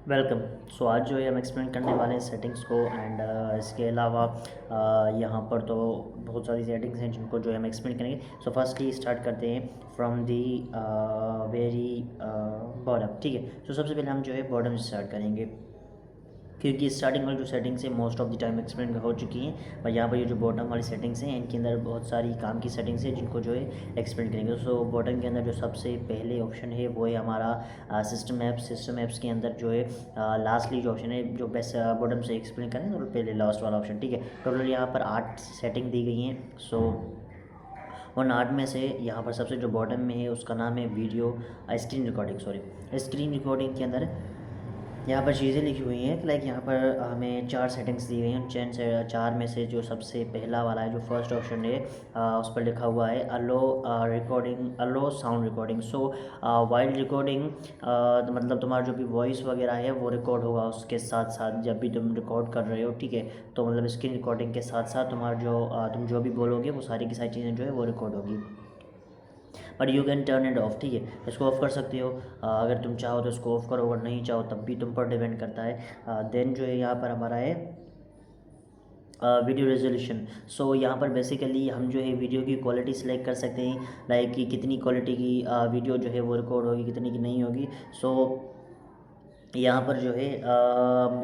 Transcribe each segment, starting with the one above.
Welcome. सो आज जो है हम एक्सप्लेन करने वाले हैं सेटिंग्स को एंड इसके अलावा यहाँ पर तो बहुत सारी सेटिंग्स हैं जिनको जो है हम एक्सप्लेन करेंगे। सो फर्स्टली स्टार्ट करते हैं फ्रॉम दी वेरी बॉटम। ठीक है, सो सबसे पहले हम जो है बॉटम से स्टार्ट करेंगे क्योंकि स्टार्टिंग वाली जो सेटिंग्स है most of the time explain हो चुकी हैं, पर यहाँ पर ये जो बॉटम वाली सेटिंग्स हैं इनके अंदर बहुत सारी काम की सेटिंग्स हैं जिनको जो है एक्सप्लेन करेंगे। सो बॉटम के अंदर जो सबसे पहले ऑप्शन है वो है हमारा सिस्टम ऐप्स। सिस्टम ऐप्स के अंदर जो है लास्टली जो ऑप्शन है जो बेस्ट बॉटम से एक्सप्लेन करें तो पहले लास्ट वाला ऑप्शन। ठीक है, टोटल यहाँ पर 8 सेटिंग दी गई हैं। सो उन 8 में से यहाँ पर सबसे जो बॉटम में है उसका नाम है video screen recording. Sorry, screen recording के अंदर यहाँ पर चीज़ें लिखी हुई हैं लाइक यहाँ पर हमें 4 सेटिंग्स दी गई हैं। चैन से 4 में से जो सबसे पहला वाला है जो फर्स्ट ऑप्शन है उस पर लिखा हुआ है अलो रिकॉर्डिंग, अलो sound recording. So while recording मतलब तुम्हारा जो भी वॉइस वगैरह है वो रिकॉर्ड होगा उसके साथ साथ जब भी तुम रिकॉर्ड कर रहे हो। ठीक है, तो मतलब स्क्रीन रिकॉर्डिंग के साथ साथ तुम्हारा जो तुम जो भी बोलोगे वो सारी की सारी चीज़ें जो है वो रिकॉर्ड होगी। But you can turn it of. ठीक है, इसको ऑफ़ कर सकते हो अगर तुम चाहो तो इसको ऑफ़ करो, अगर नहीं चाहो तब भी तुम पर डिपेंड करता है। देन जो है यहाँ पर हमारा है वीडियो रेजोल्यूशन। सो यहाँ पर बेसिकली हम जो है वीडियो की क्वालिटी सिलेक्ट कर सकते हैं लाइक कि कितनी क्वालिटी की वीडियो जो है वो रिकॉर्ड होगी, कितनी की नहीं होगी। सो यहाँ पर जो है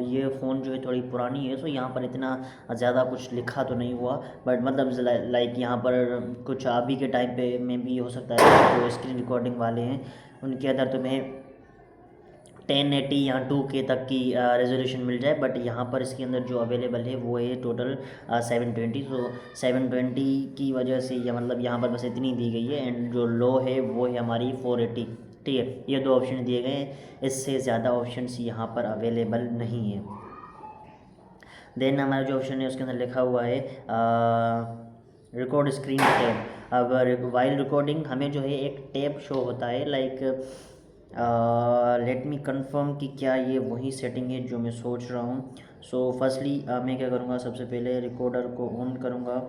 ये फ़ोन जो है थोड़ी पुरानी है, सो यहाँ पर इतना ज़्यादा कुछ लिखा तो नहीं हुआ, बट मतलब लाइक यहाँ पर कुछ अभी के टाइम पे में भी हो सकता है जो स्क्रीन रिकॉर्डिंग वाले हैं उनके अंदर तुम्हें 1080 या 2K तक की रेजोल्यूशन मिल जाए। बट यहाँ पर इसके अंदर जो अवेलेबल है वो है टोटल 720। सो 720 की वजह से या मतलब यहाँ पर बस इतनी दी गई है एंड जो लो है वो है हमारी 480। ठीक है, ये 2 ऑप्शन दिए गए हैं, इससे ज़्यादा ऑप्शंस यहाँ पर अवेलेबल नहीं है। देन हमारा जो ऑप्शन है उसके अंदर लिखा हुआ है रिकॉर्ड स्क्रीन टैब। अगर वाइल रिकॉर्डिंग हमें जो है एक टैब शो होता है लाइक लेट मी कंफर्म कि क्या ये वही सेटिंग है जो मैं सोच रहा हूँ। सो फर्स्टली मैं क्या करूँगा, सबसे पहले रिकॉर्डर को ऑन करूँगा।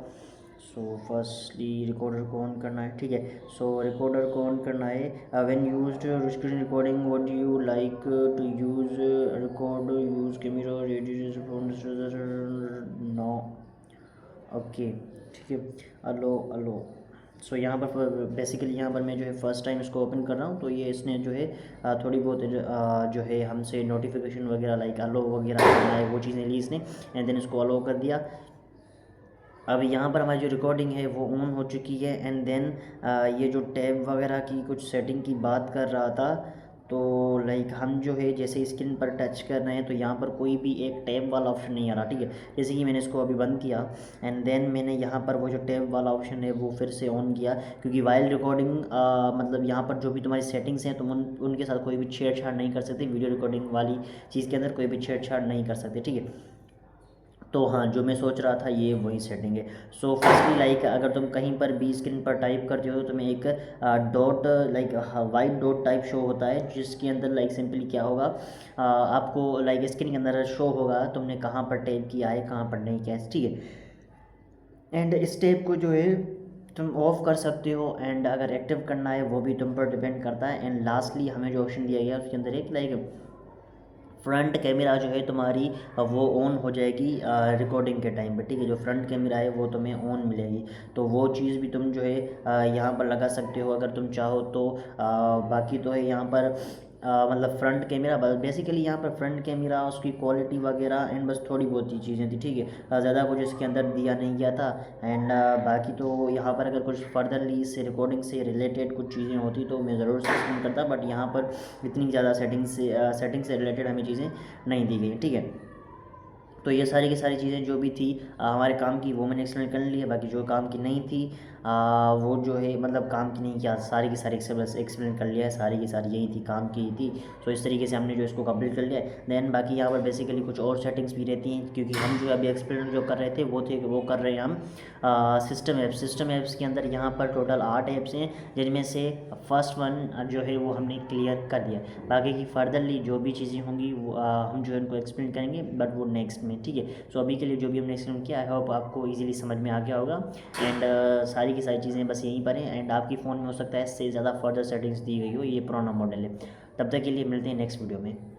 सो फर्स्टली रिकॉर्डर को ऑन करना है। ठीक है, सो रिकॉर्डर को ऑन करना है। When used screen recording what do you like to use record use camera radio no. Okay, ठीक है, अलो अलो। सो यहाँ पर बेसिकली यहाँ पर मैं जो है फ़र्स्ट टाइम इसको ओपन कर रहा हूँ तो ये इसने जो है थोड़ी बहुत जो है हमसे नोटिफिकेशन वगैरह लाइक अलो वगैरह करना है वो चीज़ें ली इसने एंड देन इसको अलो कर दिया। अब यहाँ पर हमारी जो रिकॉर्डिंग है वो ऑन हो चुकी है एंड देन ये जो टैब वगैरह की कुछ सेटिंग की बात कर रहा था तो लाइक हम जो है जैसे स्क्रीन पर टच कर रहे हैं तो यहाँ पर कोई भी एक टैब वाला ऑप्शन नहीं आ रहा। ठीक है, जैसे कि मैंने इसको अभी बंद किया एंड देन मैंने यहाँ पर वो जो टैब वाला ऑप्शन है वो फिर से ऑन किया क्योंकि वाइल रिकॉर्डिंग मतलब यहाँ पर जो भी तुम्हारी सेटिंग्स हैं तुम उनके साथ कोई भी छेड़छाड़ नहीं कर सकते। वीडियो रिकॉर्डिंग वाली चीज़ के अंदर कोई भी छेड़छाड़ नहीं कर सकते। ठीक है, तो हाँ जो मैं सोच रहा था ये वही सेटिंग है। सो फर्स्टली लाइक अगर तुम कहीं पर भी स्क्रीन पर टाइप करते हो तो तुम्हें एक dot like white dot type show होता है जिसके अंदर लाइक सिंपली क्या होगा आपको लाइक स्क्रीन के अंदर शो होगा तुमने कहाँ पर टाइप किया है कहाँ पर नहीं किया है। ठीक है, एंड इस टैब को जो है तुम ऑफ़ कर सकते हो एंड अगर एक्टिव करना है वो भी तुम पर डिपेंड करता है। एंड लास्टली हमें जो ऑप्शन दिया गया उसके अंदर एक लाइक फ्रंट कैमरा जो है तुम्हारी वो ऑन हो जाएगी रिकॉर्डिंग के टाइम पे। ठीक है, जो फ्रंट कैमरा है वो तुम्हें ऑन मिलेगी तो वो चीज़ भी तुम जो है यहाँ पर लगा सकते हो अगर तुम चाहो तो। बाकी तो है यहाँ पर मतलब फ्रंट कैमरा बेसिकली यहाँ पर फ्रंट कैमरा उसकी क्वालिटी वगैरह एंड बस थोड़ी बहुत ही चीज़ें थी। ठीक है, ज़्यादा कुछ इसके अंदर दिया नहीं गया था एंड बाकी तो यहाँ पर अगर कुछ फर्दरली इससे रिकॉर्डिंग से रिलेटेड कुछ चीज़ें होती तो मैं ज़रूर सजेस्ट करता, बट यहाँ पर इतनी ज़्यादा सेटिंग से रिलेटेड हमें चीज़ें नहीं दी गई। ठीक है, तो ये सारी की सारी चीज़ें जो भी थी हमारे काम की वो मैंने एक्सप्लेन कर ली है। बाकी जो काम की नहीं थी वो जो है मतलब काम की नहीं किया, सारी की सारी एक्सप्लेन कर लिया है, सारी की सारी यही थी काम की ही थी। तो इस तरीके से हमने जो इसको कंप्लीट कर लिया है। देन बाकी यहाँ पर बेसिकली कुछ और सेटिंग्स भी रहती हैं क्योंकि हम जो अभी एक्सप्लेन जो कर रहे थे वो कर रहे हैं हम सिस्टम ऐप्स के अंदर। यहाँ पर टोटल 8 ऐप्स हैं जिनमें से फर्स्ट वन जो है वो हमने क्लियर कर दिया। बाकी की फर्दरली जो भी चीज़ें होंगी वो हम जो है उनको एक्सप्लेन करेंगे बट वो नेक्स्ट में। ठीक है, सो अभी के लिए जो भी हमने एक्सप्लेन किया आई होप आपको इजीली समझ में आ गया होगा एंड सारी की सारी चीज़ें बस यहीं पर हैं एंड आपकी फ़ोन में हो सकता है इससे ज़्यादा फर्दर सेटिंग्स दी गई हो, ये पुराना मॉडल है। तब तक के लिए मिलते हैं नेक्स्ट वीडियो में।